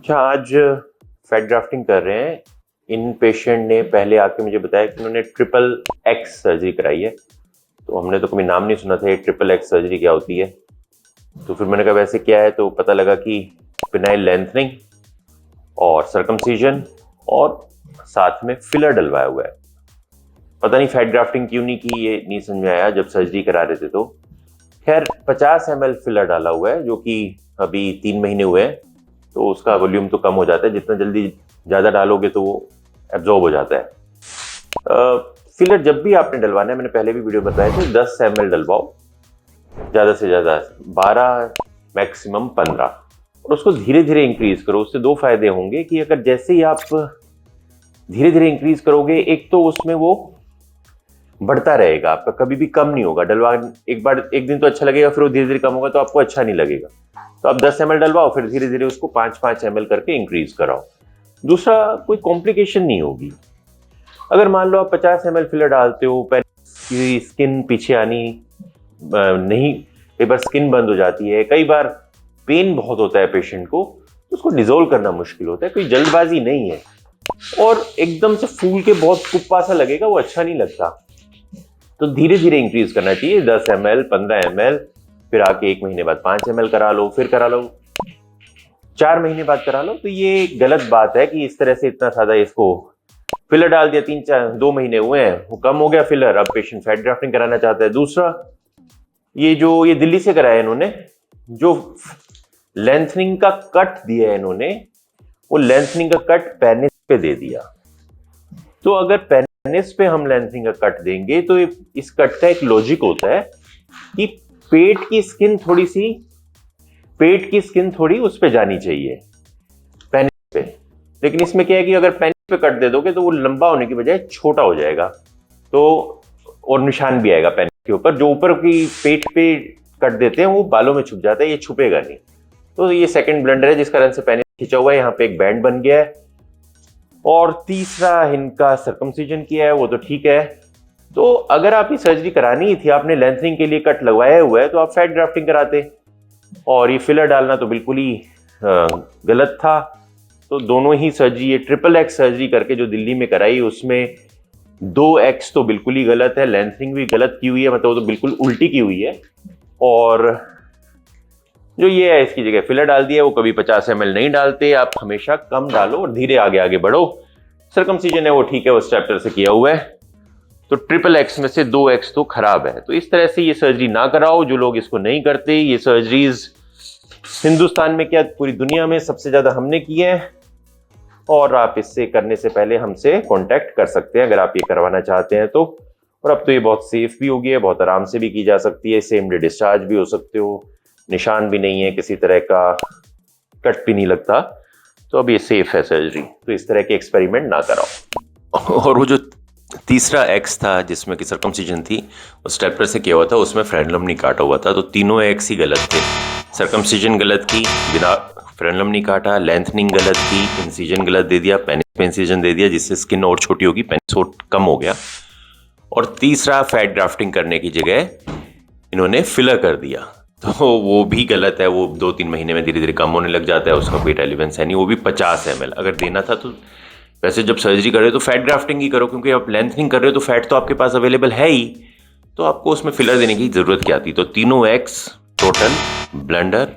अच्छा, आज fat grafting कर रहे हैं। इन पेशेंट ने पहले आके मुझे बताया कि उन्होंने ट्रिपल एक्स सर्जरी कराई है। तो हमने तो कभी नाम नहीं सुना था ये ट्रिपल एक्स सर्जरी क्या होती है। तो फिर मैंने कहा वैसे क्या है, तो पता लगा कि पिनाइल लेंथनिंग और सर्कमसीजन और साथ में फिलर डलवाया हुआ है। पता नहीं फैट ग्राफ्टिंग क्यों नहीं की, ये नहीं समझ में आया जब सर्जरी करा रहे थे। तो खैर 50 ml फिलर डाला हुआ है, जो कि अभी 3 महीने हुए हैं, तो उसका वॉल्यूम तो कम हो जाता है। जितना जल्दी ज़्यादा डालोगे तो वो एब्जॉर्ब हो जाता है। फिलर जब भी आपने डलवाना है, मैंने पहले भी वीडियो बताया था, 10 ml डलवाओ, ज़्यादा से ज़्यादा 12, मैक्सिमम 15, और उसको धीरे धीरे इंक्रीज करो। उससे दो फायदे होंगे कि अगर जैसे ही आप धीरे धीरे इंक्रीज करोगे, एक तो उसमें वो बढ़ता रहेगा, आपका कभी भी कम नहीं होगा। डलवा एक दिन तो अच्छा लगेगा, फिर वो धीरे धीरे कम होगा तो आपको अच्छा नहीं लगेगा। तो आप 10 ml डलवाओ, फिर धीरे धीरे उसको 5-5 ml करके इंक्रीज कराओ। दूसरा, कोई कॉम्प्लिकेशन नहीं होगी। अगर मान लो आप 50 ml फिलर डालते हो, की स्किन पीछे आनी नहीं, कई बार स्किन बंद हो जाती है, कई बार पेन बहुत होता है पेशेंट को, तो उसको डिजोल्व करना मुश्किल होता है। कोई जल्दबाजी नहीं है, और एकदम से फूल के बहुत कुप्पा सा लगेगा, वो अच्छा नहीं लगता। तो धीरे धीरे इंक्रीज करना चाहिए, 10 ml, 15 ml, फिर आके 1 महीने बाद 5 ml करा लो, फिर करा लो 4 महीने बाद करा लो। तो ये गलत बात है कि इस तरह से इतना सादा इसको फिलर डाल दिया, 2 महीने हुए हैं, वो कम हो गया फिलर, अब पेशेंट फैट ग्राफ्टिंग कराना चाहता है। दूसरा, ये दिल्ली से कराया इन्होंने, जो लेंथनिंग का कट दिया है इन्होंने, वो लेंथनिंग का कट पेनिस पे दे दिया। तो अगर पेनिस पे हम लेंथनिंग का कट देंगे तो इस कट का एक लॉजिक होता है कि पेट की स्किन थोड़ी उस पे जानी चाहिए, पेनिस पे। लेकिन इसमें क्या है कि अगर पेनिस पे कट दे दोगे तो वो लंबा होने की बजाय छोटा हो जाएगा, तो और निशान भी आएगा पेनिस के ऊपर। जो ऊपर की पेट पे कट देते हैं वो बालों में छुप जाता है, ये छुपेगा नहीं। तो ये सेकंड ब्लंडर है, जिस कारण से पेनिस खिंचा हुआ है, यहाँ पे एक बैंड बन गया है। और तीसरा, इनका सर्कमसिजन किया है, वो तो ठीक है। तो अगर आप ये सर्जरी करानी ही थी, आपने लेंथनिंग के लिए कट लगवाया हुआ है, तो आप फैट ग्राफ्टिंग कराते, और ये फिलर डालना तो बिल्कुल ही गलत था। तो दोनों ही सर्जरी, ये ट्रिपल एक्स सर्जरी करके जो दिल्ली में कराई, उसमें 2x तो बिल्कुल ही गलत है, लेंथनिंग भी गलत की हुई है, मतलब वो तो बिल्कुल उल्टी की हुई है। और जो ये है, इसकी जगह फिलर डाल दिया। वो कभी 50 ml नहीं डालते, आप हमेशा कम डालो और धीरे आगे आगे बढ़ो। सर्कमसिजन है वो ठीक है, वो स्टेपलर से किया हुआ है। तो ट्रिपल एक्स में से 2x तो खराब है। तो इस तरह से ये सर्जरी ना कराओ, जो लोग इसको नहीं करते। ये सर्जरीज हिंदुस्तान में क्या, पूरी दुनिया में सबसे ज्यादा हमने की है। और आप इससे करने से पहले हमसे कांटेक्ट कर सकते हैं अगर आप ये करवाना चाहते हैं तो। और अब तो ये बहुत सेफ भी हो गई है, बहुत आराम से भी की जा सकती है, सेम डे डिस्चार्ज भी हो सकते हो, निशान भी नहीं है किसी तरह का, कट भी नहीं लगता। तो अब ये सेफ है सर्जरी। तो इस तरह के एक्सपेरिमेंट ना कराओ। और वो जो तीसरा एक्स था जिसमें कि सर्कमसिजन थी, वो स्टेपलर से किया हुआ था, उसमें फ्रेनलम नहीं काटा हुआ था। तो तीनों एक्स ही गलत थे। सर्कमसिजन गलत की, बिना फ्रेनलम नहीं काटा, लेंथनिंग गलत की, इंसिजन गलत दे दिया, पेनिस पे इंसिजन दे दिया, जिससे स्किन और छोटी होगी, पेनिस और कम हो गया। और तीसरा, फैट ग्राफ्टिंग करने की जगह इन्होंने फिलर कर दिया, तो वो भी गलत है। वो 2-3 महीने में धीरे धीरे कम होने लग जाता है, उसका कोई रेलिवेंस है नहीं। वो भी 50 ml अगर देना था, तो वैसे जब सर्जरी कर रहे हो तो फैट ग्राफ्टिंग ही करो, क्योंकि आप लेंथनिंग कर रहे हो तो फैट तो आपके पास अवेलेबल है ही, तो आपको उसमें फिलर देने की जरूरत क्या थी। तो तीनों एक्स टोटल ब्लंडर,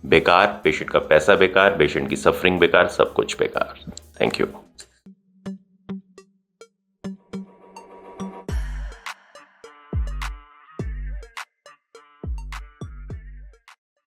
बेकार, पेशेंट का पैसा बेकार, पेशेंट की सफरिंग बेकार, सब कुछ बेकार। Thank you.